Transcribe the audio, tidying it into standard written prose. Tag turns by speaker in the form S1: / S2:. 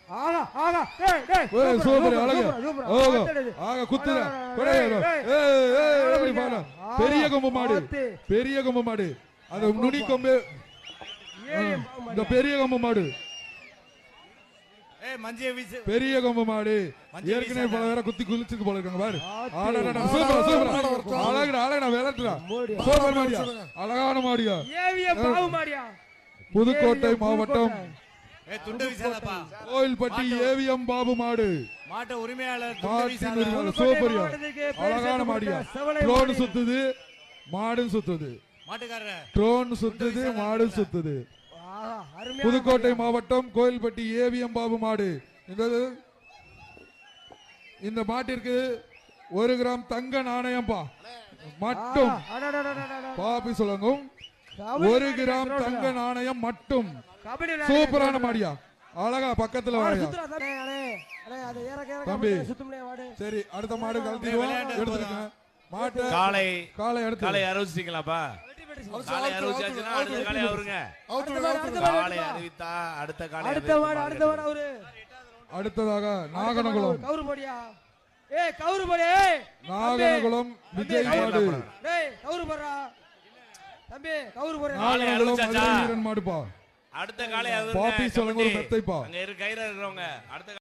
S1: ஆகா ஆகா டேய் டேய்
S2: சூப்பர் அழகு ஆக குத்துற பெரிய கொம்பு மாடு பெரிய கொம்பு மாடு அந்த நுனி கொம்பு இந்த பெரிய கொம்பு மாடு பெரிய கொம்பு மாடு ஏற்கனவே பல பேரை குத்தி குளிச்சுக்கு போல இருக்காங்க பாரு சூப்பர் சூப்பர் அழகுடா அழகுடா விளையாட்டுடா சூப்பர் மாடியா அழகான மாடியா புதுக்கோட்டை மாவட்டம் கோயில்பட்டி ஏவிஎம் பாபு மாடு
S3: மாட்ட உரிமையாளர்
S2: சூப்பரியா அழகான மாடியா ட்ரோன் சுத்துது மாடு சுத்துது ட்ரோன் சுத்துது மாடு சுத்துது புதுக்கோட்டை மாவட்டம் கோயில்பட்டி ஏவிஎம் பாபு மாடு இந்த மாட்டிற்கு 1 கிராம் தங்க நாணயம் மட்டும் பாப்பி சொல்லுங்க 1 கிராம் தங்க நாணயம் மட்டும் சூப்பரான மாடியா அழகா பக்கத்துல வாயா தம்பி சரி அடுத்த மாடு கழட்டிடுவோம் எடுத்துருங்க மாட்டு காளை எடுத்து
S3: காளை அறுவச்சிங்களாப்பா காளை அறுவச்சாச்சுன்னா அடுத்த காளை அவருங்க காளை அறிவித்தா அடுத்த காளை அடுத்த மாடு அவரு
S2: அடுத்ததாக நாகனகுளம்
S1: கவுரு போடியா ஏய் கவுரு போடே
S2: நாகனகுளம் விஜய் மாடு
S1: டேய் கவுரு போறா தம்பி கவுரு போறா
S2: நாகனகுளம் மதுரை வீரன் மாடுப்பா
S3: அடுத்த காளை அவருங்க
S2: பாப்பி சொல்லுங்க ஒரு மெத்தைப்பா
S3: அங்க இரு கையில இருக்கறவங்க அடுத்த